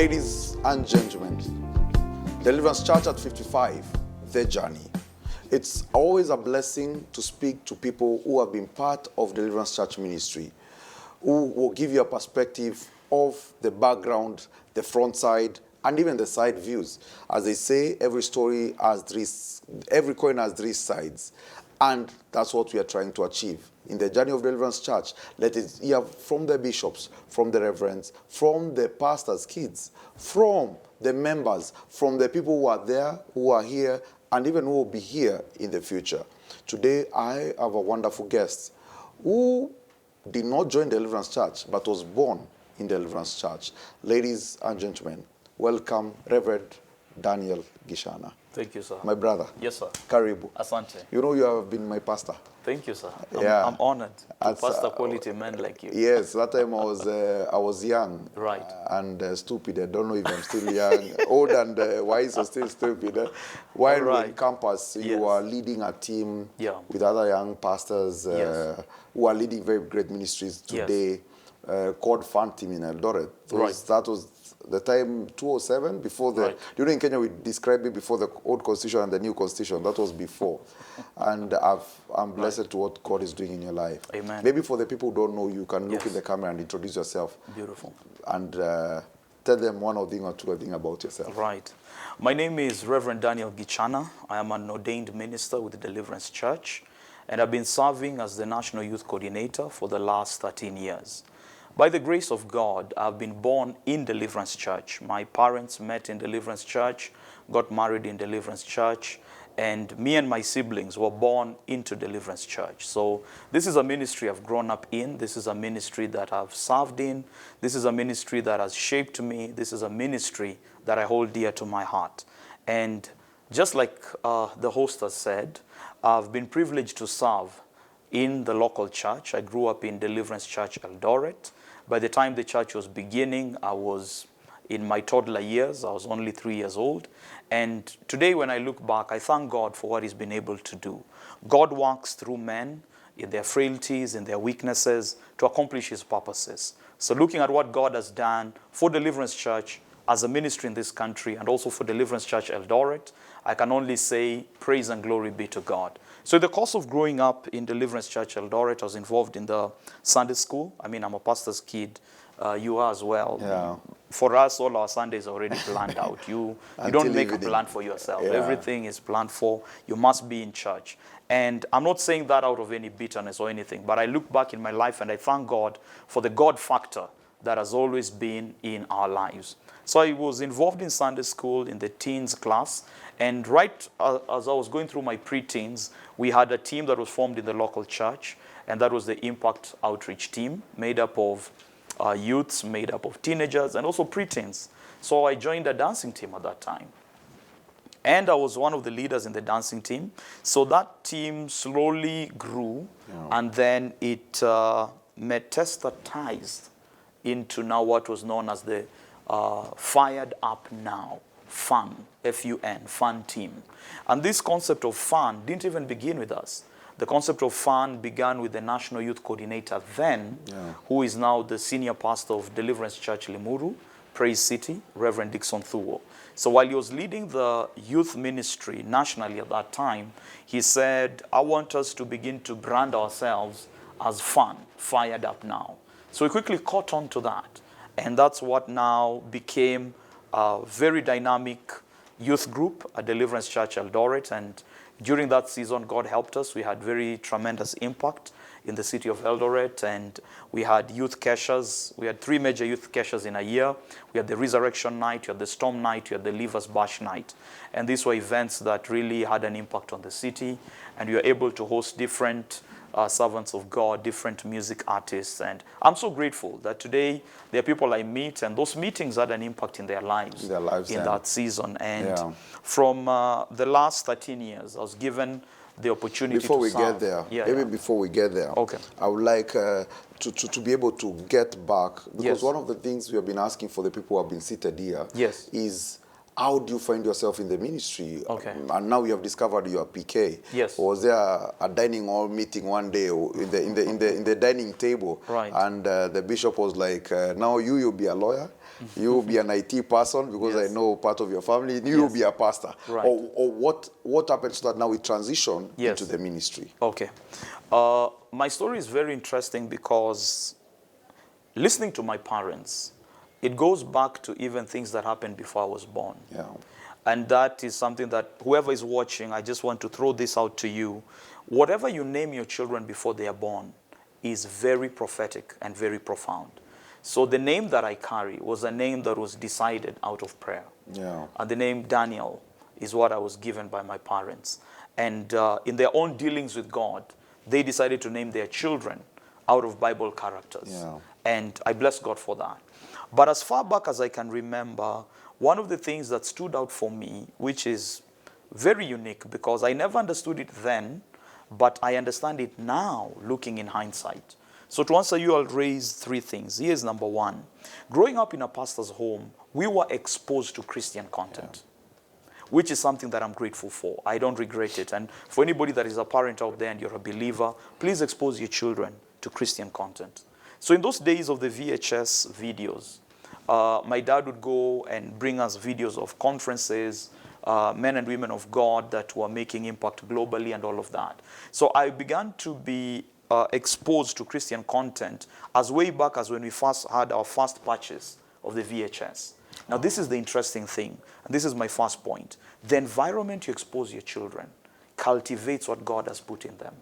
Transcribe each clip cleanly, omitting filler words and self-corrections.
Ladies and gentlemen, Deliverance Church at 55, The Journey. It's always a blessing to speak to people who have been part of Deliverance Church ministry, who will give you a perspective of the background, the front side, and even the side views. As they say, every coin has three sides. And that's what we are trying to achieve. In the journey of Deliverance Church, let it hear from the bishops, from the reverends, from the pastors' kids, from the members, from the people who are there, who are here, and even who will be here in the future. Today, I have a wonderful guest who did not join Deliverance Church, but was born in Deliverance Church. Ladies and gentlemen, welcome Reverend Daniel Gichana. Thank you, sir. My brother. Yes, sir. Karibu. Asante. You know you have been my pastor. Thank you, sir. I'm honored to pastor quality men like you. Yes, that time I was young. Right. And stupid. I don't know if I'm still young. Old and wise or still stupid. While Right. in campus, you are leading a team with other young pastors who are leading very great ministries today, called Fun Team in Eldoret. That was the time 2007, before the, you know, in Kenya we describe it before the old constitution and the new constitution. That was before. And I'm blessed to what God is doing in your life. Amen. Maybe for the people who don't know, you can look in the camera and introduce yourself. Beautiful. And tell them one thing or two things about yourself. Right. My name is Reverend Daniel Gichana. I am an ordained minister with the Deliverance Church, and I've been serving as the National Youth Coordinator for the last 13 years. By the grace of God, I've been born in Deliverance Church. My parents met in Deliverance Church, got married in Deliverance Church, and me and my siblings were born into Deliverance Church. So this is a ministry I've grown up in. This is a ministry that I've served in. This is a ministry that has shaped me. This is a ministry that I hold dear to my heart. And just like the host has said, I've been privileged to serve in the local church. I grew up in Deliverance Church Eldoret. By the time the church was beginning, I was in my toddler years. I was only 3 years old. And today when I look back, I thank God for what he's been able to do. God works through men in their frailties, in their weaknesses, to accomplish his purposes. So looking at what God has done for Deliverance Church as a ministry in this country, and also for Deliverance Church Eldoret, I can only say praise and glory be to God. So in the course of growing up in Deliverance Church Eldoret, I was involved in the Sunday school. I mean, I'm a pastor's kid. You are as well. Yeah. For us, all our Sundays are already planned out. You don't make a plan for yourself. Yeah. Everything is planned for. You must be in church. And I'm not saying that out of any bitterness or anything, but I look back in my life and I thank God for the God factor that has always been in our lives. So I was involved in Sunday school in the teens class. And right as I was going through my pre-teens, we had a team that was formed in the local church, and that was the Impact Outreach team, made up of youths, made up of teenagers, and also pre-teens. So I joined a dancing team at that time. And I was one of the leaders in the dancing team. So that team slowly grew, and then it metastasized into now what was known as the Fired Up Now. Fun, F-U-N, fun team. And this concept of fun didn't even begin with us. The concept of fun began with the National Youth Coordinator then, who is now the senior pastor of Deliverance Church Limuru, Praise City, Reverend Dixon Thuo. So while he was leading the youth ministry nationally at that time, he said, I want us to begin to brand ourselves as fun, fired up now. So we quickly caught on to that. And that's what now became a very dynamic youth group at Deliverance Church Eldoret. And during that season, God helped us. We had very tremendous impact in the city of Eldoret. And we had youth caches. We had 3 major youth caches in a year. We had the Resurrection Night, you had the Storm Night, you had the Leavers Bash Night. And these were events that really had an impact on the city. And we were able to host different servants of God, different music artists. And I'm so grateful that today there are people I meet, and those meetings had an impact in their lives in that season. And from the last 13 years, I was given the opportunity before to we serve. get there, before we get there, I would like to be able to get back, because one of the things we have been asking for the people who have been seated here is how do you find yourself in the ministry? Okay. And now you have discovered you are PK. Yes. Or was there a dining hall meeting one day in the dining table? Right. And the bishop was like, now you'll be a lawyer. You'll be an IT person because Yes. I know part of your family. You'll be a pastor. Right. Or what happens so that now we transition Yes. into the ministry? Okay. My story is very interesting because listening to my parents, it goes back to even things that happened before I was born. Yeah. And that is something that whoever is watching, I just want to throw this out to you. Whatever you name your children before they are born is very prophetic and very profound. So the name that I carry was a name that was decided out of prayer. Yeah. And the name Daniel is what I was given by my parents. And in their own dealings with God, they decided to name their children out of Bible characters. Yeah. And I bless God for that. But as far back as I can remember, one of the things that stood out for me, which is very unique because I never understood it then, but I understand it now looking in hindsight. So to answer you, I'll raise three things. Here's number one. Growing up in a pastor's home, we were exposed to Christian content, which is something that I'm grateful for. I don't regret it. And for anybody that is a parent out there and you're a believer, please expose your children to Christian content. So in those days of the VHS videos, my dad would go and bring us videos of conferences, men and women of God that were making impact globally and all of that. So I began to be exposed to Christian content as way back as when we first had our first purchase of the VHS. Now this is the interesting thing, and this is my first point. The environment you expose your children cultivates what God has put in them.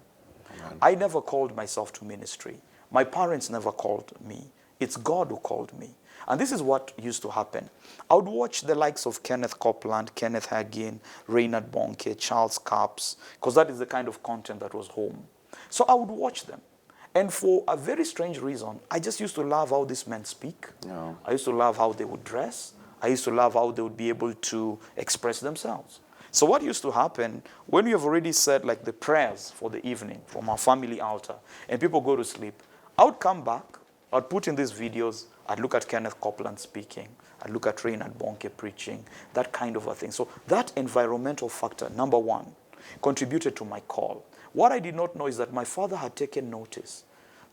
Amen. I never called myself to ministry. My parents never called me. It's God who called me. And this is what used to happen. I would watch the likes of Kenneth Copeland, Kenneth Hagin, Reinhard Bonnke, Charles Capps, because that is the kind of content that was home. So I would watch them. And for a very strange reason, I just used to love how these men speak. Yeah. I used to love how they would dress. I used to love how they would be able to express themselves. So what used to happen, when we have already said like the prayers for the evening from our family altar, and people go to sleep, I would come back, I'd put in these videos, I'd look at Kenneth Copeland speaking, I'd look at Reinhard Bonnke preaching, that kind of a thing. So that environmental factor, number one, contributed to my call. What I did not know is that my father had taken notice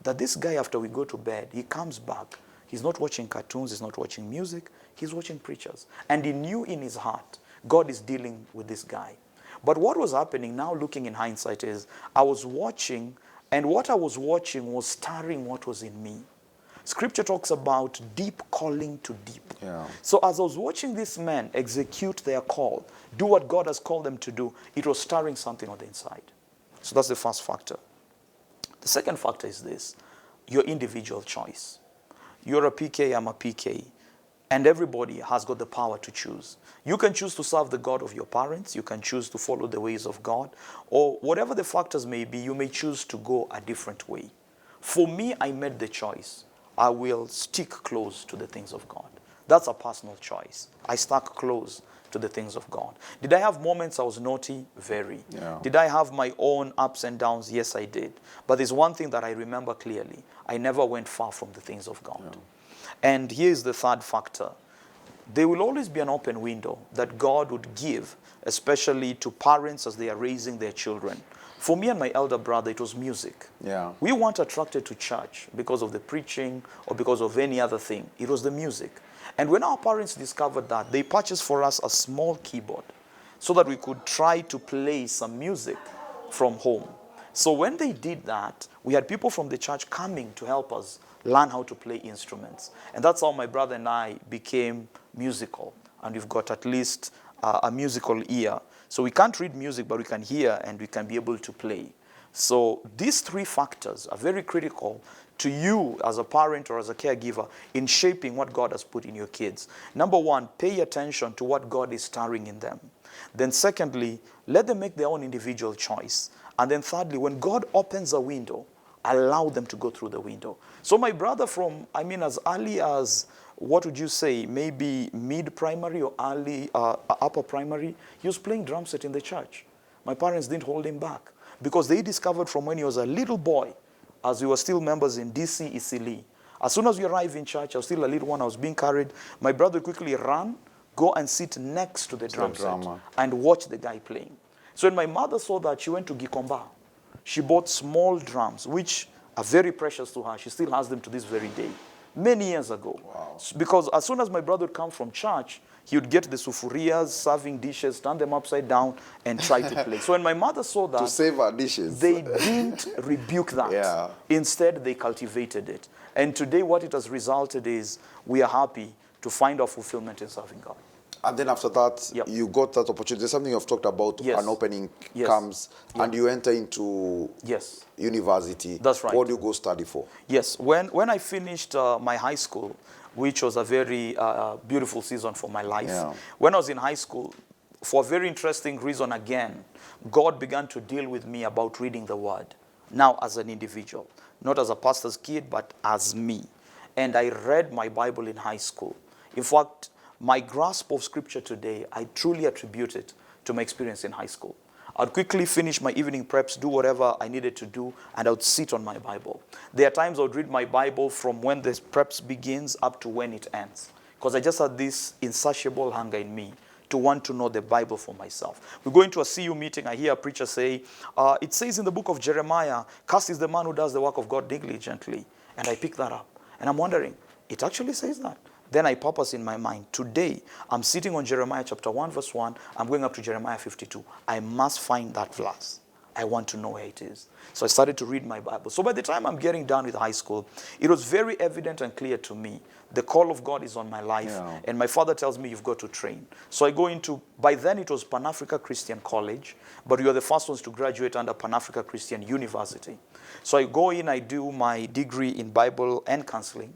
that this guy, after we go to bed, he comes back. He's not watching cartoons, he's not watching music, he's watching preachers. And he knew in his heart, God is dealing with this guy. But what was happening now, looking in hindsight, is I was watching, and what I was watching was stirring what was in me. Scripture talks about deep calling to deep. Yeah. So as I was watching these men execute their call, do what God has called them to do, it was stirring something on the inside. So that's the first factor. The second factor is this, your individual choice. You're a PK, I'm a PK, and everybody has got the power to choose. You can choose to serve the God of your parents, you can choose to follow the ways of God, or whatever the factors may be, you may choose to go a different way. For me, I made the choice. I will stick close to the things of God. That's a personal choice. I stuck close to the things of God. Did I have moments I was naughty? Very. Yeah. Did I have my own ups and downs? Yes, I did. But there's one thing that I remember clearly. I never went far from the things of God. Yeah. And here's the third factor. There will always be an open window that God would give, especially to parents as they are raising their children. For me and my elder brother, it was music. Yeah. We weren't attracted to church because of the preaching or because of any other thing. It was the music. And when our parents discovered that, they purchased for us a small keyboard so that we could try to play some music from home. So when they did that, we had people from the church coming to help us learn how to play instruments. And that's how my brother and I became musical. And we've got at least a musical ear. So we can't read music, but we can hear and we can be able to play. So these three factors are very critical to you as a parent or as a caregiver in shaping what God has put in your kids. Number one, pay attention to what God is stirring in them. Then secondly, let them make their own individual choice. And then thirdly, when God opens a window, allow them to go through the window. So my brother from, as early as, what would you say, maybe mid-primary or early upper primary, he was playing drum set in the church. My parents didn't hold him back because they discovered from when he was a little boy, as we were still members in DC Isili. As soon as we arrived in church, I was still a little one, I was being carried. My brother quickly ran, go and sit next to the drum set drummer. and watch the guy playing. So when my mother saw that, she went to Gichana. She bought small drums, which are very precious to her. She still has them to this very day. Many years ago. Wow. Because as soon as my brother would come from church, he would get the sufurias, serving dishes, turn them upside down, and try to play. So when my mother saw that, to save our dishes, they didn't rebuke that. Yeah. Instead, they cultivated it. And today, what it has resulted is we are happy to find our fulfillment in serving God. And then after that, Yep. you got that opportunity. There's something you've talked about, Yes. an opening Yes. comes, Yeah. and you enter into Yes. university. That's right. What do you go study for? Yes, when I finished my high school, which was a very beautiful season for my life, Yeah. when I was in high school, for a very interesting reason again, God began to deal with me about reading the Word, now as an individual, not as a pastor's kid, but as me. And I read my Bible in high school. In fact, my grasp of Scripture today, I truly attribute it to my experience in high school. I'd quickly finish my evening preps, do whatever I needed to do, and I would sit on my Bible. There are times I would read my Bible from when the preps begins up to when it ends, because I just had this insatiable hunger in me to want to know the Bible for myself. We go into a CU meeting, I hear a preacher say, it says in the book of Jeremiah, cursed is the man who does the work of God negligently. And I pick that up, and I'm wondering, it actually says that? Then I purpose in my mind, today, I'm sitting on Jeremiah chapter 1, verse 1. I'm going up to Jeremiah 52. I must find that verse. I want to know where it is. So I started to read my Bible. So by the time I'm getting done with high school, it was very evident and clear to me. The call of God is on my life. Yeah. And my father tells me, you've got to train. So I go into, by then it was Pan-Africa Christian College, but we are the first ones to graduate under Pan-Africa Christian University. So I go in, I do my degree in Bible and counseling.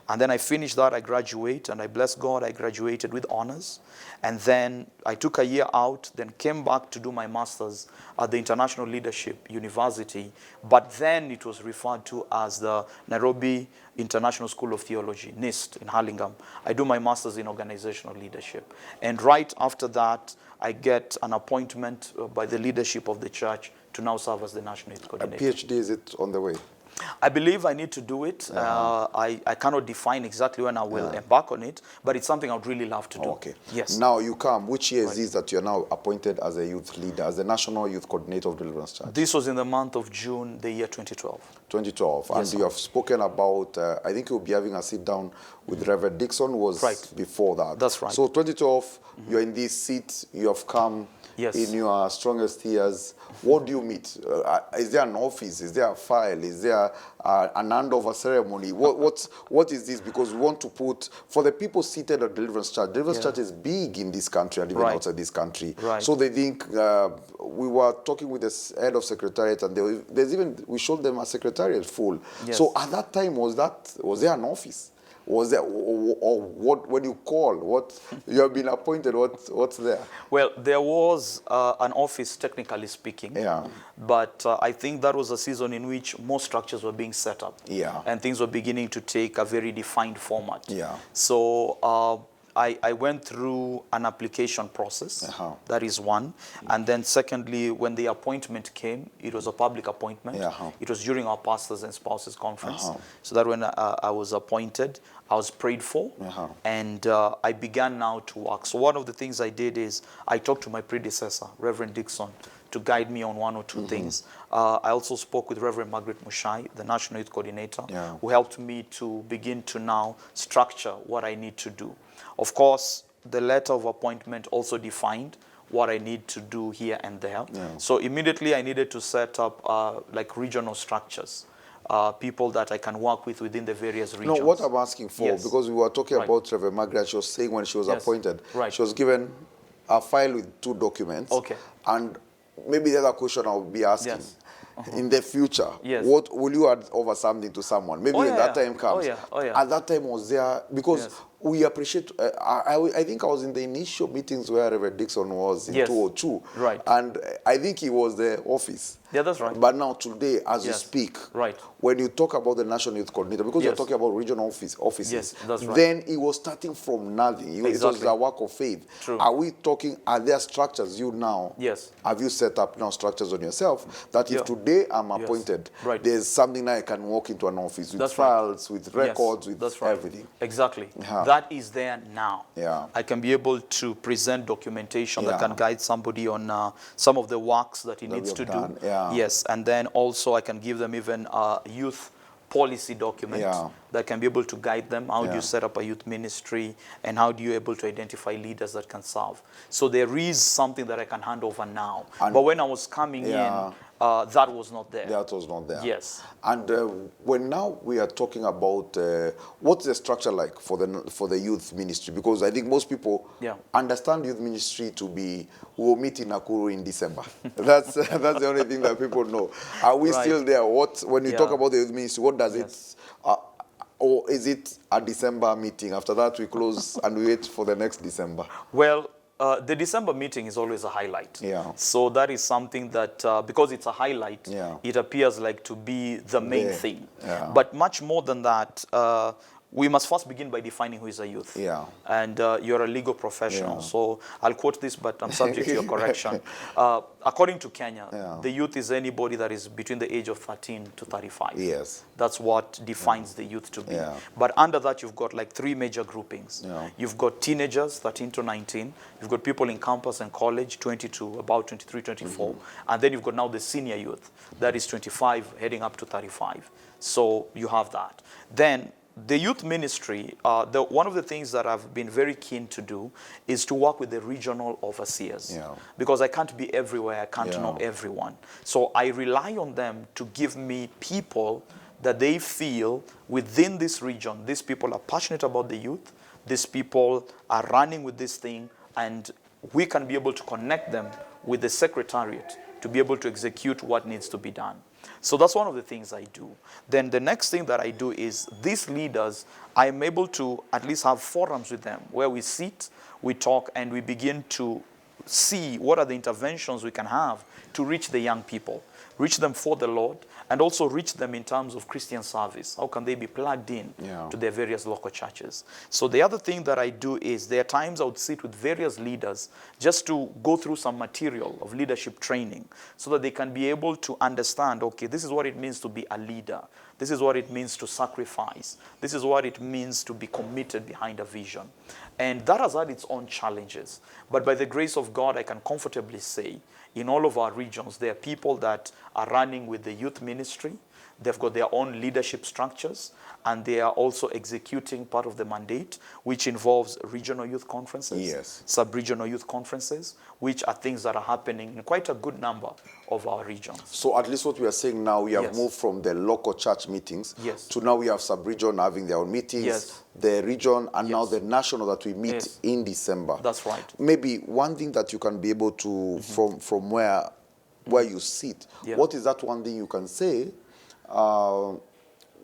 And then I finish that, I graduate, and I bless God, I graduated with honors. And then I took a year out, then came back to do my master's at the International Leadership University. But then it was referred to as the Nairobi International School of Theology, NIST, in Hurlingham. I do my master's in organizational leadership. And right after that, I get an appointment by the leadership of the church to now serve as the National Youth A Coordinator. PhD, is it on the way? I believe I need to do it. I cannot define exactly when I will embark on it, but it's something I would really love to do. Okay. Yes. Now you come. Which year is this that you're now appointed as a youth leader, as the National Youth Coordinator of Deliverance Church? This was in the month of June, the year 2012. 2012. Yes, And sir. you have spoken about, I think you'll be having a sit down with Reverend Dixon was Right. before that. That's right. So 2012, you're in this seat, you have come Yes. in your strongest years. What do you meet? Is there an office? Is there a file? Is there an handover ceremony? What is this? Because we want to put, for the people seated at Deliverance Church is big in this country and even Right. outside this country. Right. So they think, we were talking with the head of secretariat, and we showed them a secretariat full. Yes. So at that time, was there an office? Was there, or what, when you call, what, you have been appointed, what's there? Well, there was an office, technically speaking. Yeah. But I think that was a season in which more structures were being set up. Yeah. And things were beginning to take a very defined format. Yeah. So I went through an application process. That is one. And then secondly, when the appointment came, it was a public appointment. It was during our pastors and spouses conference. So that when I was appointed, I was prayed for, and I began now to work. So one of the things I did is I talked to my predecessor, Reverend Dixon, to guide me on one or two things. I also spoke with Reverend Margaret Mushai, the National Youth Coordinator, who helped me to begin to now structure what I need to do. Of course, the letter of appointment also defined what I need to do here and there. So immediately I needed to set up like regional structures. People that I can work with within the various regions. No, what I'm asking for, Yes. because we were talking Right. about Reverend Margaret, she was saying when she was Yes. appointed, Right. she was given a file with 2 documents. Okay. And maybe the other question I'll be asking, Yes. in the future, Yes. what will you add over something to someone? Maybe Oh, when yeah, that yeah. time comes. Oh, yeah. Oh, yeah. At that time was there, because Yes. we appreciate, I think I was in the initial meetings where Reverend Dixon was in Yes. 2002. Right. And I think he was the office. Yeah, that's right. But now today, as you Yes. speak, Right. when you talk about the National Youth Coordinator, because you're Yes. talking about regional offices, Yes, that's right. then it was starting from nothing. It was Exactly. a work of faith. True. Are we talking, are there structures you now, Yes. have you set up now structures on yourself that if Yeah. today I'm Yes. appointed, Right. there's something that I can walk into an office with That's right. files, with records, Yes, with that's right. everything. Exactly. Yeah. that is there now. Yeah. I can be able to present documentation that Yeah. can guide somebody on some of the works that he That needs we to have do. done, yeah. Yes, and then also I can give them even a youth policy document Yeah. that can be able to guide them. How do Yeah. you set up a youth ministry, and how do you able to identify leaders that can serve? So there is something that I can hand over now. And but when I was coming Yeah. in, that was not there. that was not there. Yes. And when now we are talking about what's the structure like for the youth ministry, because I think most people Yeah. understand youth ministry to be we'll meet in Nakuru in December. That's the only thing that people know. Are we Right. still there? What when you Yeah. talk about the youth ministry, what does Yes. it? Or is it a December meeting? After that, we close and we wait for the next December. Well, the December meeting is always a highlight. Yeah. So that is something that, because it's a highlight, Yeah. it appears like to be the main There. thing. Yeah. But much more than that, we must first begin by defining who is a youth. Yeah. And you're a legal professional. Yeah. So I'll quote this, but I'm subject to your correction. According to Kenya, Yeah. the youth is anybody that is between the age of 13 to 35. Yes. That's what defines the youth to be. Yeah. But under that, you've got like three major groupings. Yeah. You've got teenagers, 13 to 19. You've got people in campus and college, 20 to about 23, 24. And then you've got now the senior youth, that is 25 heading up to 35. So you have that. Then the youth ministry, one of the things that I've been very keen to do is to work with the regional overseers. Yeah. Because I can't be everywhere, I can't Yeah. know everyone. So I rely on them to give me people that they feel within this region, these people are passionate about the youth, these people are running with this thing, and we can be able to connect them with the secretariat to be able to execute what needs to be done. So that's one of the things I do. Then the next thing that I do is these leaders, I am able to at least have forums with them where we sit, we talk, and we begin to see what are the interventions we can have to reach the young people, reach them for the Lord, and also reach them in terms of Christian service. How can they be plugged in to their various local churches? So the other thing that I do is there are times I would sit with various leaders just to go through some material of leadership training so that they can be able to understand, okay, this is what it means to be a leader. This is what it means to sacrifice. This is what it means to be committed behind a vision. And that has had its own challenges. But by the grace of God, I can comfortably say, in all of our regions, there are people that are running with the youth ministry. They've got their own leadership structures, and they are also executing part of the mandate, which involves regional youth conferences, Yes. sub-regional youth conferences, which are things that are happening in quite a good number of our regions. So at least what we are saying now, we have Yes. moved from the local church meetings Yes. to now we have sub-region having their own meetings, Yes. the region, and now Yes. the national that we meet Yes. in December. That's right. Maybe one thing that you can be able to, from where you sit, Yeah. what is that one thing you can say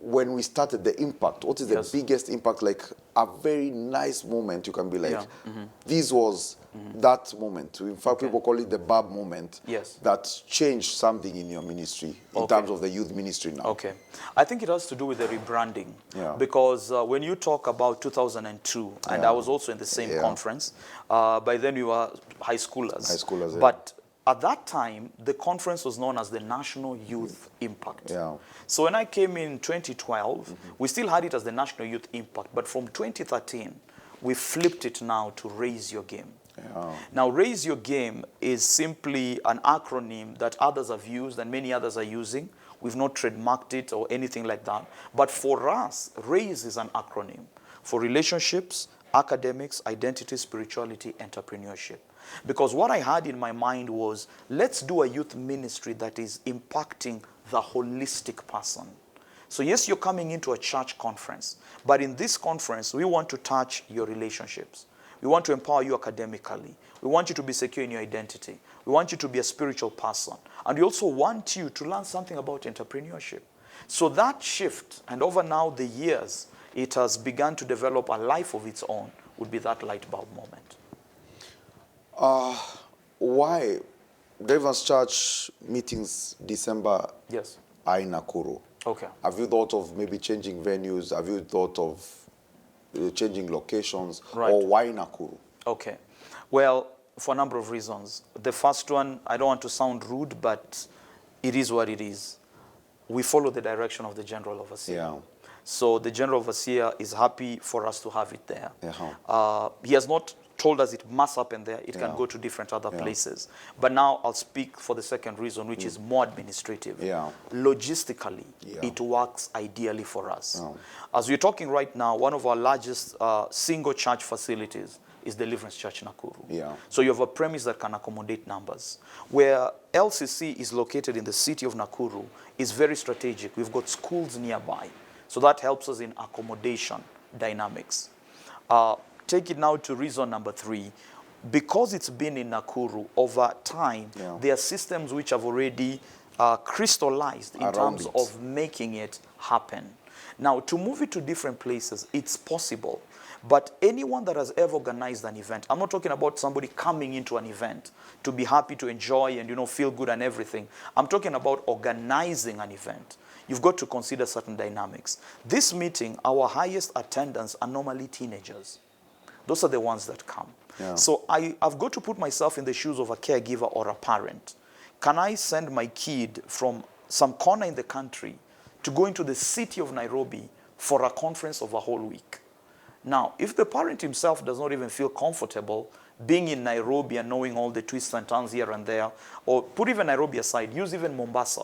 when we started, the impact? What is the Yes. biggest impact? Like a very nice moment, you can be like, Yeah. this was that moment. In fact, people call it the Bab moment. Yes. That changed something in your ministry, in Okay. terms of the youth ministry now. Okay. I think it has to do with the rebranding. Yeah. Because when you talk about 2002, and I was also in the same Yeah. conference, by then we were high schoolers. High schoolers, yeah. But at that time, the conference was known as the National Youth Impact. Yeah. So when I came in 2012, we still had it as the National Youth Impact. But from 2013, we flipped it now to Raise Your Game. Yeah. Now, Raise Your Game is simply an acronym that others have used and many others are using. We've not trademarked it or anything like that. But for us, RAISE is an acronym for relationships, academics, identity, spirituality, entrepreneurship. Because what I had in my mind was, let's do a youth ministry that is impacting the holistic person. So yes, you're coming into a church conference, but in this conference, we want to touch your relationships. We want to empower you academically. We want you to be secure in your identity. We want you to be a spiritual person. And we also want you to learn something about entrepreneurship. So that shift, and over now the years, it has begun to develop a life of its own, would be that light bulb moment. Why Deliverance Church meetings December Yes. are in Nakuru? Okay. Have you thought of maybe changing venues? Have you thought of changing locations? Right. Or why Nakuru? Okay. Well, for a number of reasons. The first one, I don't want to sound rude, but it is what it is. We follow the direction of the general overseer. Yeah. So the general overseer is happy for us to have it there. Yeah. He has not told us it must happen there. It can Yeah. go to different other Yeah. places. But now I'll speak for the second reason, which is more administrative. Yeah. Logistically, Yeah. it works ideally for us. Yeah. As we're talking right now, one of our largest single church facilities is Deliverance Church Nakuru. Yeah. So you have a premise that can accommodate numbers. Where LCC is located in the city of Nakuru is very strategic. We've got schools nearby. So that helps us in accommodation dynamics. Take it now to reason number 3. Because it's been in Nakuru over time, Yeah. there are systems which have already crystallized in Around terms it. of making it happen. Now, to move it to different places, it's possible. But anyone that has ever organized an event, I'm not talking about somebody coming into an event to be happy, to enjoy and, feel good and everything. I'm talking about organizing an event. You've got to consider certain dynamics. This meeting, our highest attendance are normally teenagers. Those are the ones that come. Yeah. So I've got to put myself in the shoes of a caregiver or a parent. Can I send my kid from some corner in the country to go into the city of Nairobi for a conference of a whole week? Now, if the parent himself does not even feel comfortable being in Nairobi and knowing all the twists and turns here and there, or put even Nairobi aside, use even Mombasa,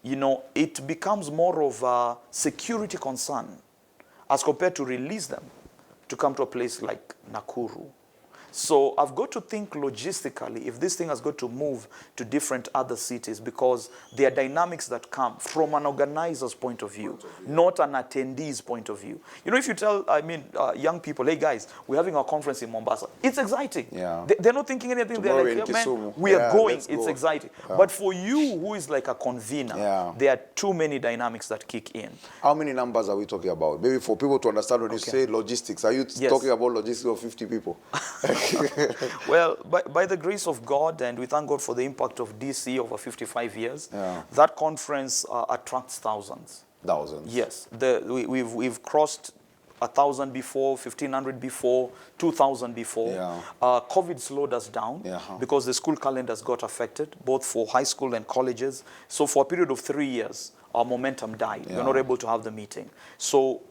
it becomes more of a security concern as compared to release them to come to a place like Nakuru. So I've got to think logistically if this thing has got to move to different other cities, because there are dynamics that come from an organizer's point of view, not an attendee's point of view. If you tell, young people, hey guys, we're having a conference in Mombasa, it's exciting. Yeah. They're not thinking anything. Tomorrow They're like, in yeah, man, Kisumu. we are Yeah, going, let's it's go. exciting. Yeah. But for you, who is like a convener, Yeah. there are too many dynamics that kick in. How many numbers are we talking about? Maybe for people to understand when you say logistics, are you Yes. talking about logistics of 50 people? Well, by the grace of God, and we thank God for the impact of DC over 55 years, Yeah. that conference attracts thousands. Thousands. Yes, we've crossed 1,000 before, 1,500 before, 2,000 before. Yeah. COVID slowed us down Yeah. because the school calendars got affected, both for high school and colleges. So for a period of 3 years, our momentum died. We were not able to have the meeting. So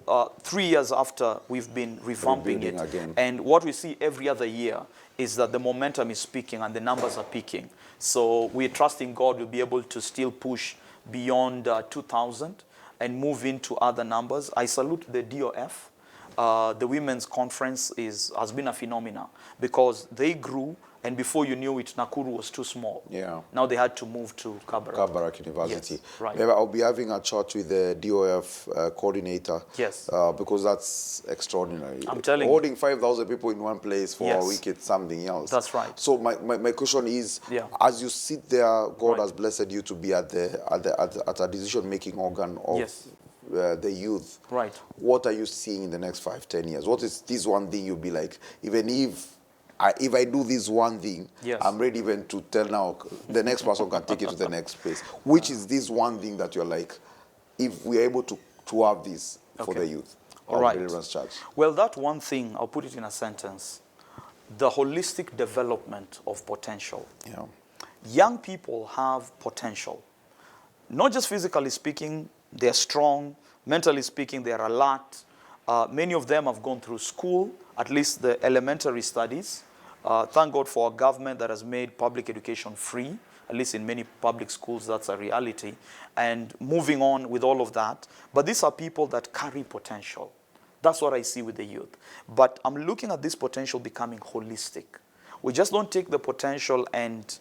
3 years after, we've been revamping it. Rebuilding again. And what we see every other year is that the momentum is peaking and the numbers are peaking. So we're trusting God will be able to still push beyond 2,000 and move into other numbers. I salute the DOF. The women's conference has been a phenomenon because they grew, and before you knew it, Nakuru was too small. Yeah. Now they had to move to Kabarak. Kabarak University. Yes, right. Maybe I'll be having a chat with the DOF coordinator. Yes. Because that's extraordinary. I'm telling you. Holding 5,000 people in one place for Yes. a week, it's something else. That's right. So my question is, Yeah. as you sit there, God Right. has blessed you to be at a decision-making organ of Yes. the youth. Right. What are you seeing in the next 5-10 years? What is this one thing you'll be like, even if I do this one thing, Yes. I'm ready even to tell now the next person can take it to the next place. Which is this one thing that you're like, if we're able to have this for Okay. the youth All of right. Deliverance Church? Well, that one thing, I'll put it in a sentence. The holistic development of potential. Yeah. Young people have potential. Not just physically speaking, they're strong. Mentally speaking, they're alert. Many of them have gone through school, at least the elementary studies. Thank God for a government that has made public education free. At least in many public schools, that's a reality. And moving on with all of that. But these are people that carry potential. That's what I see with the youth. But I'm looking at this potential becoming holistic. We just don't take the potential and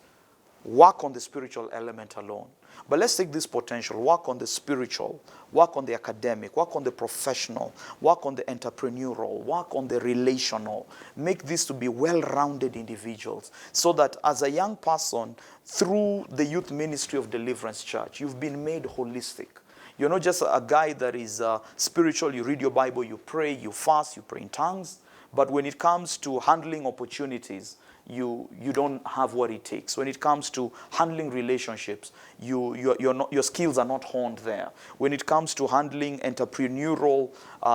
work on the spiritual element alone. But let's take this potential, work on the spiritual, work on the academic, work on the professional, work on the entrepreneurial, work on the relational. Make this to be well-rounded individuals so that as a young person, through the youth ministry of Deliverance Church, you've been made holistic. You're not just a guy that is spiritual, you read your Bible, you pray, you fast, you pray in tongues. But when it comes to handling opportunities, you don't have what it takes. When it comes to handling relationships, your skills are not honed there. When it comes to handling entrepreneurial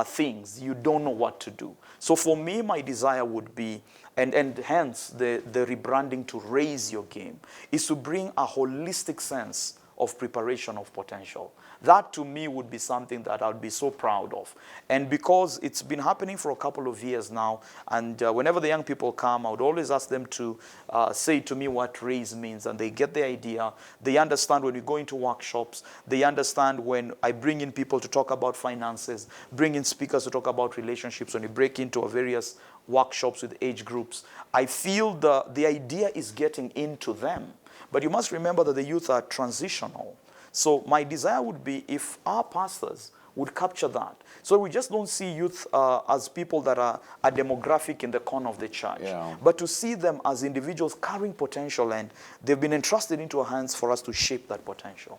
things, you don't know what to do. So for me, my desire would be, and hence the rebranding to raise your game, is to bring a holistic sense of preparation of potential. That to me would be something that I'd be so proud of. And because it's been happening for a couple of years now, and whenever the young people come, I would always ask them to say to me what raise means, and they get the idea. They understand when we go into workshops. They understand when I bring in people to talk about finances, bring in speakers to talk about relationships, when we break into our various workshops with age groups. I feel the idea is getting into them. But you must remember that the youth are transitional. So my desire would be if our pastors would capture that. So we just don't see youth as people that are a demographic in the corner of the church, but to see them as individuals carrying potential, and they've been entrusted into our hands for us to shape that potential.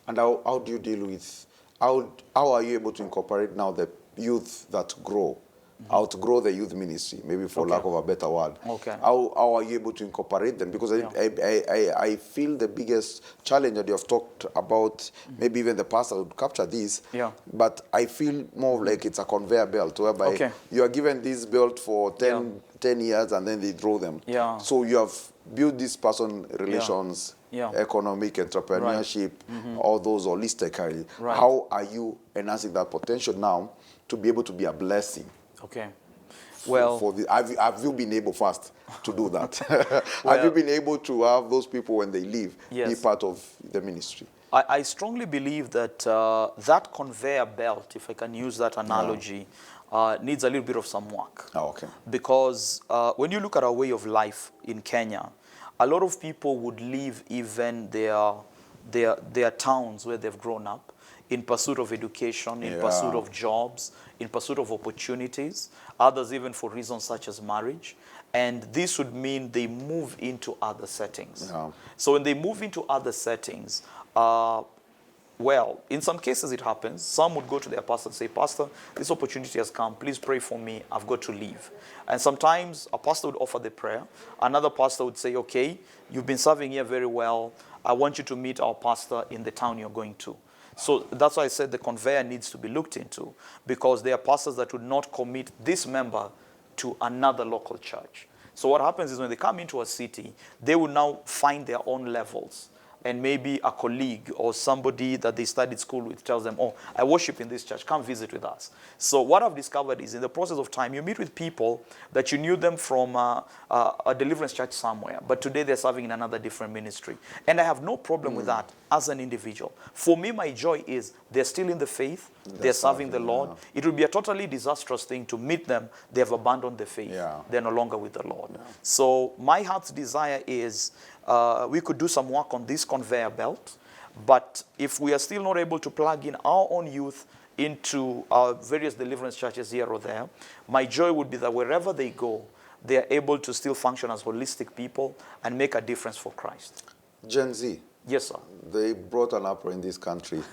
And how do you deal with, how are you able to incorporate now the youth that grow? Outgrow the youth ministry, maybe for lack of a better word. How are you able to incorporate them? Because I feel the biggest challenge that you have talked about, maybe even the pastor would capture this, but I feel more like it's a conveyor belt, whereby you are given this belt for 10 years and then they throw them. So you have built this person relations, economic, entrepreneurship, all those holistically. How are you enhancing that potential now to be able to be a blessing? Well, have you been able first to do that? Have you been able to have those people when they leave be part of the ministry? I strongly believe that that conveyor belt, if I can use that analogy, needs a little bit of some work. Because when you look at our way of life in Kenya, a lot of people would leave even their towns where they've grown up in pursuit of education, in pursuit of jobs, in pursuit of opportunities, others even for reasons such as marriage. And this would mean they move into other settings. So when they move into other settings, well, in some cases it happens. Some would go to their pastor and say, "Pastor, this opportunity has come. Please pray for me. I've got to leave." And sometimes a pastor would offer the prayer. Another pastor would say, "Okay, you've been serving here very well. I want you to meet our pastor in the town you're going to." So that's why I said the conveyor needs to be looked into, because there are pastors that would not commit this member to another local church. So what happens is when they come into a city, they will now find their own levels. And maybe a colleague or somebody that they studied school with tells them, "Oh, I worship in this church, come visit with us." So what I've discovered is in the process of time, you meet with people that you knew them from a deliverance church somewhere, but today they're serving in another different ministry. And I have no problem with that as an individual. For me, my joy is they're still in the faith, they're serving the Lord. It would be a totally disastrous thing to meet them, they have abandoned the faith, they're no longer with the Lord. So my heart's desire is we could do some work on this conveyor belt, but if we are still not able to plug in our own youth into our various deliverance churches here or there, my joy would be that wherever they go, they are able to still function as holistic people and make a difference for Christ. Gen Z. Yes, sir. They brought an uproar in this country.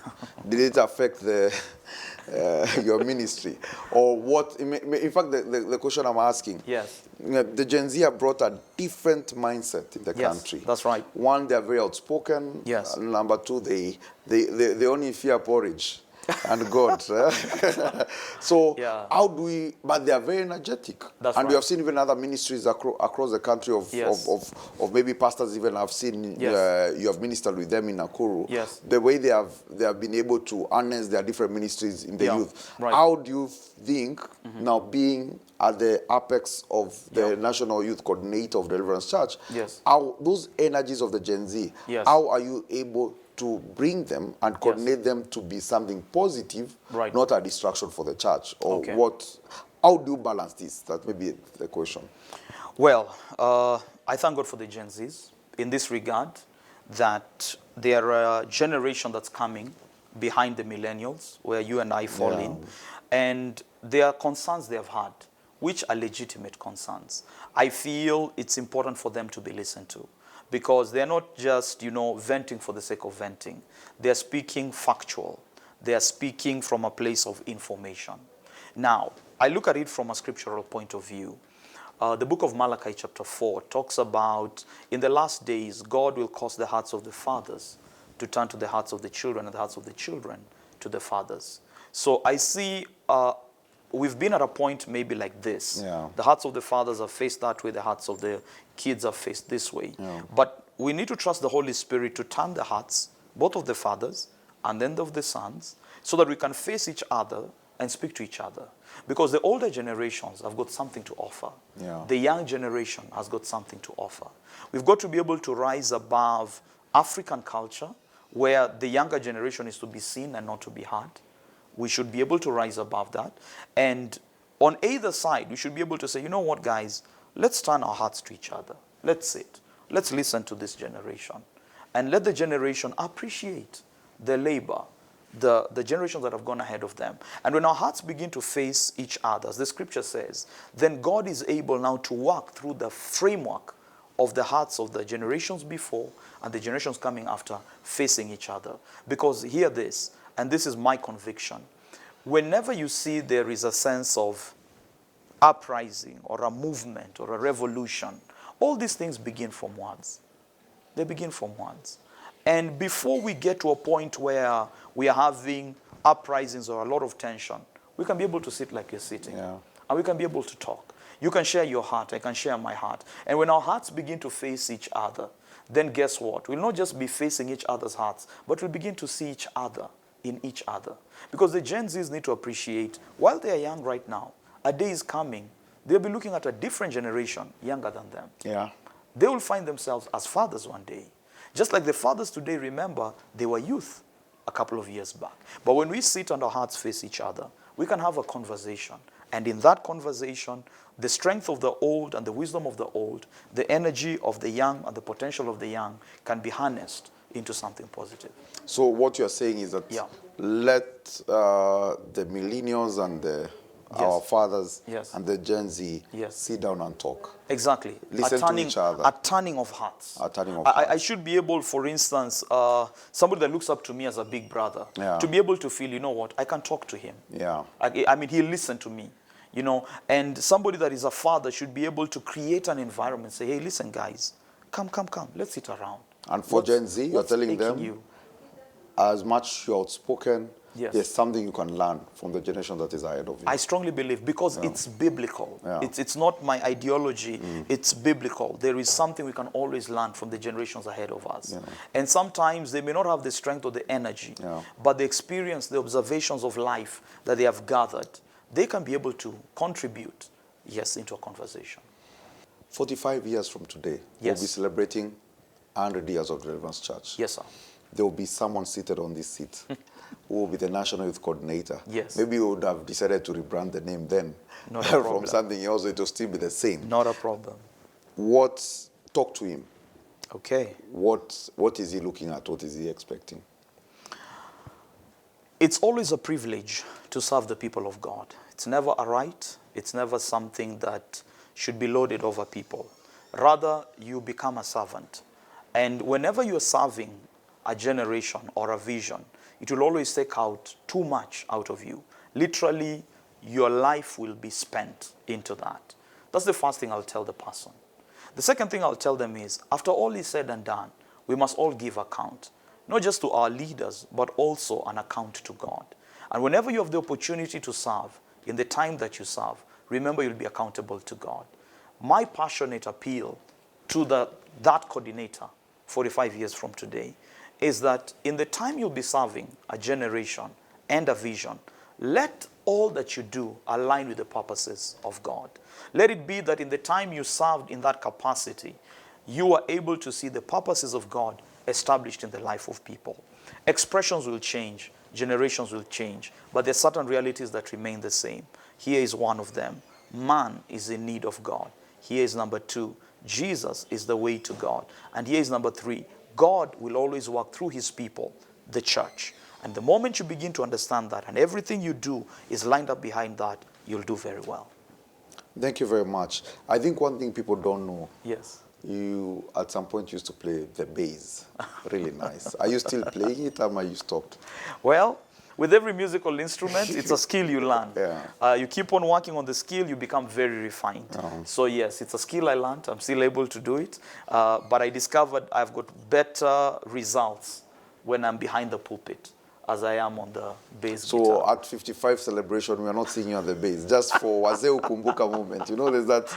Did it affect your ministry? Or what? In fact, the question I'm asking. Yes. The Gen Z have brought a different mindset in the country. That's right. One, they're very outspoken. Yes. Number two, they only fear porridge and God. So how do we, but they are very energetic. That's and right. we have seen even other ministries across the country of maybe pastors even have seen, you have ministered with them in Nakuru. The way they have been able to harness their different ministries in the youth. How do you think now being at the apex of the National Youth Coordinator of Deliverance Church, how those energies of the Gen Z, how are you able to bring them and coordinate them to be something positive, not a distraction for the church? Or how do you balance this? That may be the question. Well, I thank God for the Gen Zs in this regard, that they are a generation that's coming behind the millennials, where you and I fall in. And there are concerns they have had, which are legitimate concerns. I feel it's important for them to be listened to, because they're not just, venting for the sake of venting. They're speaking factual. They're speaking from a place of information. Now, I look at it from a scriptural point of view. The book of Malachi chapter 4 talks about, in the last days, God will cause the hearts of the fathers to turn to the hearts of the children, and the hearts of the children to the fathers. So I see we've been at a point maybe like this. The hearts of the fathers are faced that way, the hearts of the kids are faced this way. But we need to trust the Holy Spirit to turn the hearts both of the fathers and then of the sons, so that we can face each other and speak to each other. Because the older generations have got something to offer. Yeah. The young generation has got something to offer. We've got to be able to rise above African culture, where the younger generation is to be seen and not to be heard. We should be able to rise above that. And on either side, we should be able to say, you know what, guys, let's turn our hearts to each other. Let's sit. Let's listen to this generation. And let the generation appreciate the labor, the generations that have gone ahead of them. And when our hearts begin to face each other, as the scripture says, then God is able now to work through the framework of the hearts of the generations before and the generations coming after, facing each other. Because hear this, and this is my conviction, whenever you see there is a sense of uprising or a movement or a revolution, all these things begin from words. They begin from words. And before we get to a point where we are having uprisings or a lot of tension, we can be able to sit like you're sitting. Yeah. And we can be able to talk. You can share your heart, I can share my heart. And when our hearts begin to face each other, then guess what? We'll not just be facing each other's hearts, but we'll begin to see each other in each other. Because the Gen Zs need to appreciate, while they are young right now, a day is coming, they'll be looking at a different generation younger than them. Yeah. They will find themselves as fathers one day. Just like the fathers today, remember, they were youth a couple of years back. But when we sit and our hearts face each other, we can have a conversation. And in that conversation, the strength of the old and the wisdom of the old, the energy of the young and the potential of the young can be harnessed into something positive. So what you're saying is that let the millennials and our fathers and the Gen Z sit down and talk. Exactly. Listen to each other. A turning of hearts. A turning of hearts. I should be able, for instance, somebody that looks up to me as a big brother, to be able to feel, you know what, I can talk to him. Yeah. I mean, he'll listen to me. You know, and somebody that is a father should be able to create an environment, say, hey, listen, guys, come, let's sit around. And for Gen Z, you're telling them, as much you're outspoken, there's something you can learn from the generation that is ahead of you. I strongly believe, because it's biblical. It's not my ideology, it's biblical. There is something we can always learn from the generations ahead of us. And sometimes they may not have the strength or the energy, but the experience, the observations of life that they have gathered, they can be able to contribute, into a conversation. 45 years from today, we'll be celebrating 100 years of Deliverance Church. Yes, sir. There will be someone seated on this seat who will be the National Youth Coordinator. Yes. Maybe we would have decided to rebrand the name then. Not a problem. From something else, it will still be the same. Not a problem. Talk to him. Okay. What is he looking at? What is he expecting? It's always a privilege to serve the people of God. It's never a right. It's never something that should be loaded over people. Rather, you become a servant. And whenever you're serving a generation or a vision, it will always take out too much out of you. Literally, your life will be spent into that. That's the first thing I'll tell the person. The second thing I'll tell them is, after all is said and done, we must all give account. Not just to our leaders, but also an account to God. And whenever you have the opportunity to serve, in the time that you serve, remember you'll be accountable to God. My passionate appeal to that coordinator 45 years from today is that in the time you'll be serving a generation and a vision, let all that you do align with the purposes of God. Let it be that in the time you served in that capacity, you are able to see the purposes of God established in the life of people. Expressions will change, generations will change, but there are certain realities that remain the same. Here is one of them. Man is in need of God. Here is number 2. Jesus is the way to God. And here is number 3. God will always work through his people, the church. And the moment you begin to understand that and everything you do is lined up behind that, you'll do very well. Thank you very much. I think one thing people don't know. Yes. You, at some point, used to play the bass. Really nice. Are you still playing it, or are you stopped? Well, with every musical instrument, it's a skill you learn. You keep on working on the skill, you become very refined. So yes, it's a skill I learned. I'm still able to do it. But I discovered I've got better results when I'm behind the pulpit. as I am on the bass So guitar. at 55 celebration, we are not singing you on the bass, just for Wazee Ukumbuka moment. You know, there's that,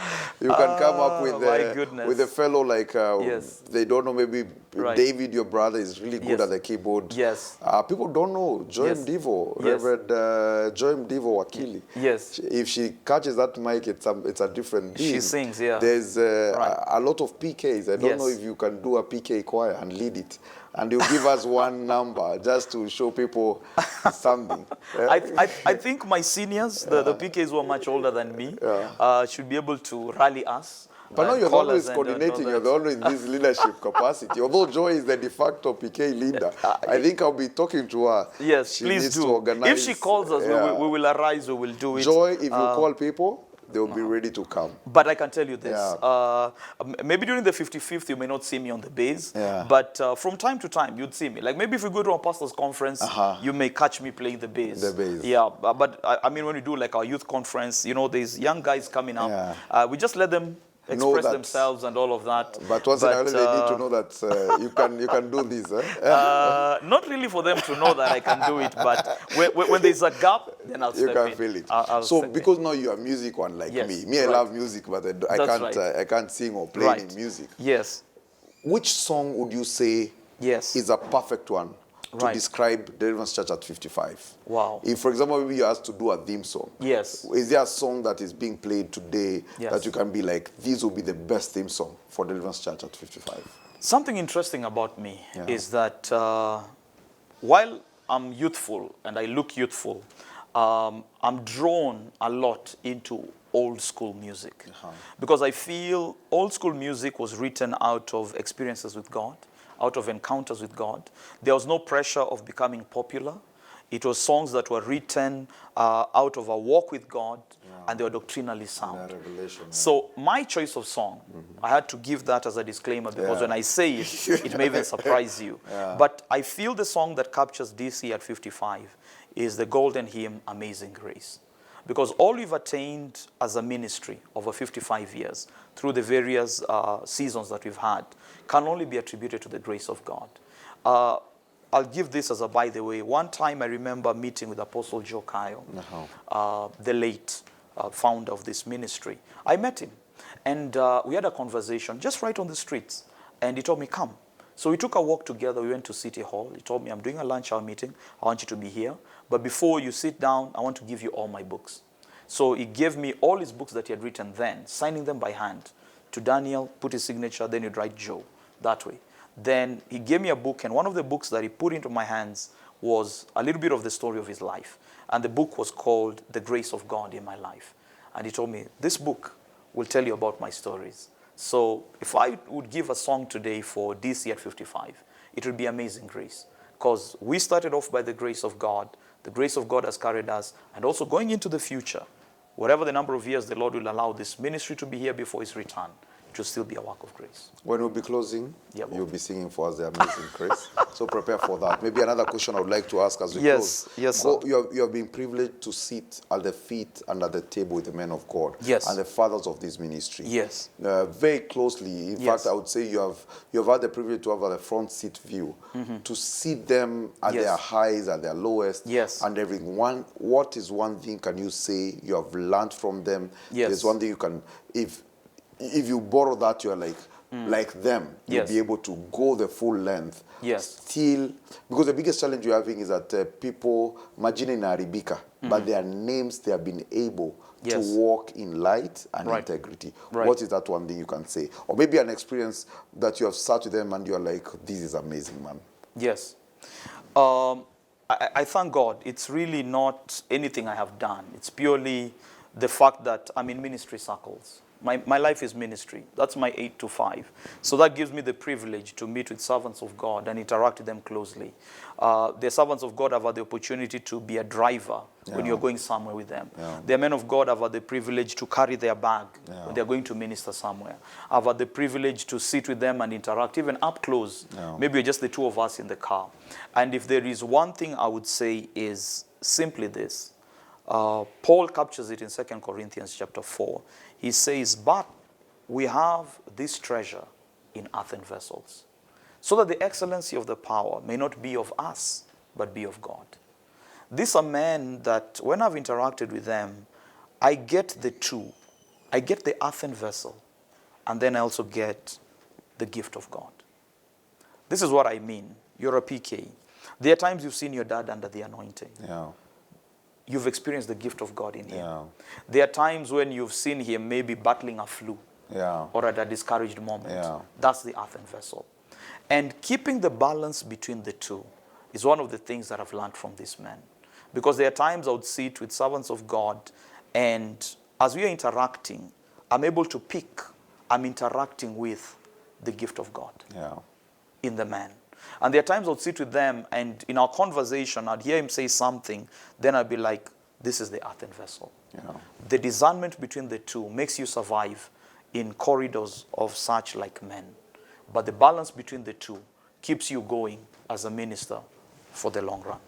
you can come up My with a goodness. fellow like, Yes. they don't know, maybe Right. David, your brother, is really good Yes. at the keyboard. Yes. People don't know Joy Yes. Mdivo, Yes. Reverend Joy Mdivo Wakili. Yes. If she catches that mic, it's a different being. She sings, yeah. There's Right. a lot of PKs. I don't know Yes. if you can do a PK choir and lead it. And you give us one number just to show people something. I think my seniors, the PKs who are much older than me, should be able to rally us. But no, you're call always us and, coordinating, know you're that- always in this leadership capacity. Although Joy is the de facto PK leader, I think I'll be talking to her. Yes, She please needs do. to organize. If she calls us, we will arise, we will do it. Joy, if you call people, they'll be ready to come. But I can tell you this. Yeah. Maybe during the 55th, you may not see me on the bass. Yeah. But from time to time, you'd see me. Like maybe if we go to a pastor's conference, you may catch me playing the bass. The bass. Yeah, but I mean, when we do like our youth conference, you know, there's young guys coming up. Yeah. We just let them Know express that. themselves and all of that. But once in a while, they need to know that you can do this. Not really for them to know that I can do it, but when there's a gap, then I'll You step can in. feel it. I'll So step in. because now you are music one like Yes, me. I right. love music, but I That's can't right. I can't sing or play Right. any music. Yes. Which song would you say Yes. is a perfect one to Right. describe Deliverance Church at 55? Wow. If, for example, maybe you asked to do a theme song. Yes. Is there a song that is being played today Yes. that you can be like, this will be the best theme song for Deliverance Church at 55? Something interesting about me Yeah. is that while I'm youthful and I look youthful, I'm drawn a lot into old school music. Because I feel old school music was written out of experiences with God, out of encounters with God. There was no pressure of becoming popular. It was songs that were written out of a walk with God, and they were doctrinally sound. Revelation. So my choice of song, I had to give that as a disclaimer because when I say it, it may even surprise you. But I feel the song that captures DC at 55 is the golden hymn, Amazing Grace. Because all we've attained as a ministry over 55 years, through the various seasons that we've had, can only be attributed to the grace of God. I'll give this as a by the way. One time I remember meeting with Apostle Joe Kyle, the late founder of this ministry. I met him and we had a conversation just right on the streets, and he told me, come. So we took a walk together. We went to City Hall. He told me, I'm doing a lunch hour meeting. I want you to be here. But before you sit down, I want to give you all my books. So he gave me all his books that he had written then, signing them by hand. To Daniel, put his signature, then he'd write Joe, that way. Then he gave me a book, and one of the books that he put into my hands was a little bit of the story of his life. And the book was called The Grace of God in My Life. And he told me, this book will tell you about my stories. So if I would give a song today for DC at 55, it would be Amazing Grace. Because we started off by the grace of God. The grace of God has carried us. And also going into the future, whatever the number of years the Lord will allow this ministry to be here before his return, it will still be a work of grace. When we'll be closing, Yeah, you'll be singing for us the Amazing Grace. So prepare for that. Maybe another question I would like to ask as we close. Yes, sir. You have been privileged to sit at the feet and at the table with the men of God. Yes. And the fathers of this ministry. Yes. Very closely. In Yes. fact, I would say you have had the privilege to have a front seat view, to see them at Yes. their highs, at their lowest, Yes. and everything. What is one thing can you say you have learned from them? Yes. There's one thing you can, if you borrow that, you're like them. You'll Yes. be able to go the full length. Yes. Still, because the biggest challenge you're having is that people, majina inaharibika, but their names, they have been able to Yes. walk in light and Right. integrity. Right. What is that one thing you can say? Or maybe an experience that you have sat with them and you're like, this is amazing, man. Yes. I thank God. It's really not anything I have done. It's purely the fact that I'm in ministry circles. My life is ministry. That's my 8 to 5. So that gives me the privilege to meet with servants of God and interact with them closely. The servants of God have had the opportunity to be a driver when you're going somewhere with them. The men of God have had the privilege to carry their bag when they're going to minister somewhere. I've had the privilege to sit with them and interact, even up close. Maybe just the two of us in the car. And if there is one thing I would say is simply this. Paul captures it in 2 Corinthians chapter 4. He says, but we have this treasure in earthen vessels, so that the excellency of the power may not be of us, but be of God. These are men that when I've interacted with them, I get the two. I get the earthen vessel, and then I also get the gift of God. This is what I mean. You're a PK. There are times you've seen your dad under the anointing. Yeah. You've experienced the gift of God in him. Yeah. There are times when you've seen him maybe battling a flu. Yeah. Or at a discouraged moment. Yeah. That's the earthen vessel. And keeping the balance between the two is one of the things that I've learned from these men. Because there are times I would sit with servants of God, and as we are interacting, I'm able to pick, I'm interacting with the gift of God in the man. And there are times I would sit with them, and in our conversation, I'd hear him say something, then I'd be like, this is the earthen vessel. The discernment between the two makes you survive in corridors of such like men. But the balance between the two keeps you going as a minister for the long run.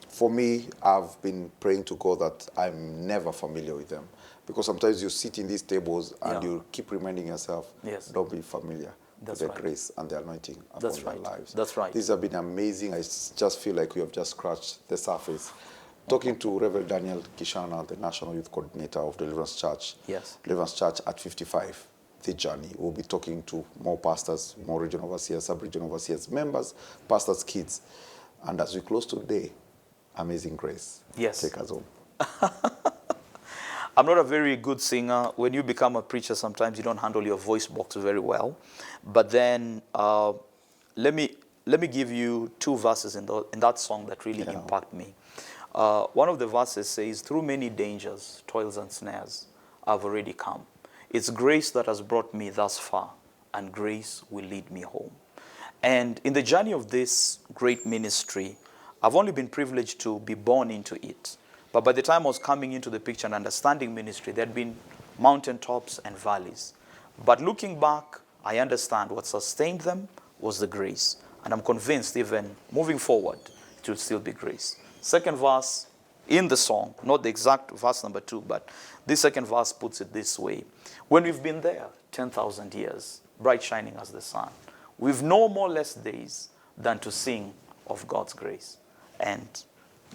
For me, I've been praying to God that I'm never familiar with them. Because sometimes you sit in these tables and you keep reminding yourself, don't be familiar with the grace and the anointing upon their lives. That's right. These have been amazing. I just feel like we have just scratched the surface. Talking to Reverend Daniel Gichana, the National Youth Coordinator of Deliverance Church. Deliverance Church at 55, the journey. We'll be talking to more pastors, more regional overseers, sub-regional overseers, members, pastors' kids. And as we close today, amazing grace. Take us home. I'm not a very good singer. When you become a preacher, sometimes you don't handle your voice box very well. But then let me give you two verses in that song that really impact me. One of the verses says, through many dangers, toils and snares, I've already come. It's grace that has brought me thus far, and grace will lead me home. And in the journey of this great ministry, I've only been privileged to be born into it. But by the time I was coming into the picture and understanding ministry, there had been mountaintops and valleys. But looking back, I understand what sustained them was the grace. And I'm convinced even moving forward, it will still be grace. Second verse in the song, not the exact verse number 2, but this second verse puts it this way. When we've been there 10,000 years, bright shining as the sun, we've no more less days than to sing of God's grace. And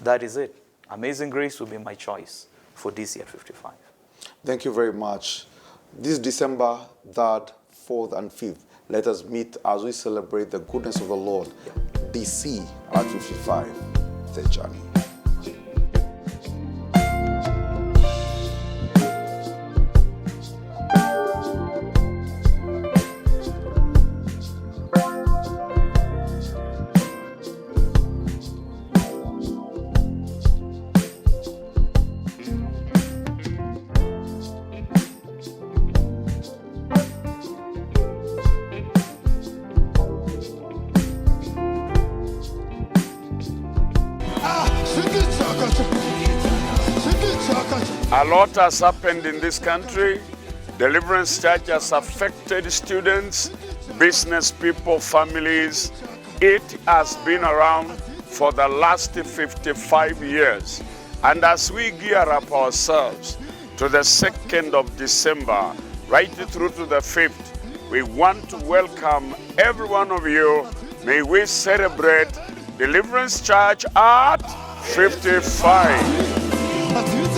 that is it. Amazing Grace will be my choice for this year 55. Thank you very much. This December 3rd, 4th, and 5th, let us meet as we celebrate the goodness of the Lord. DC at 55, the journey. A lot has happened in this country. Deliverance Church has affected students, business people, families. It has been around for the last 55 years. And as we gear up ourselves to the 2nd of December, right through to the 5th, we want to welcome every one of you. May we celebrate Deliverance Church at 55.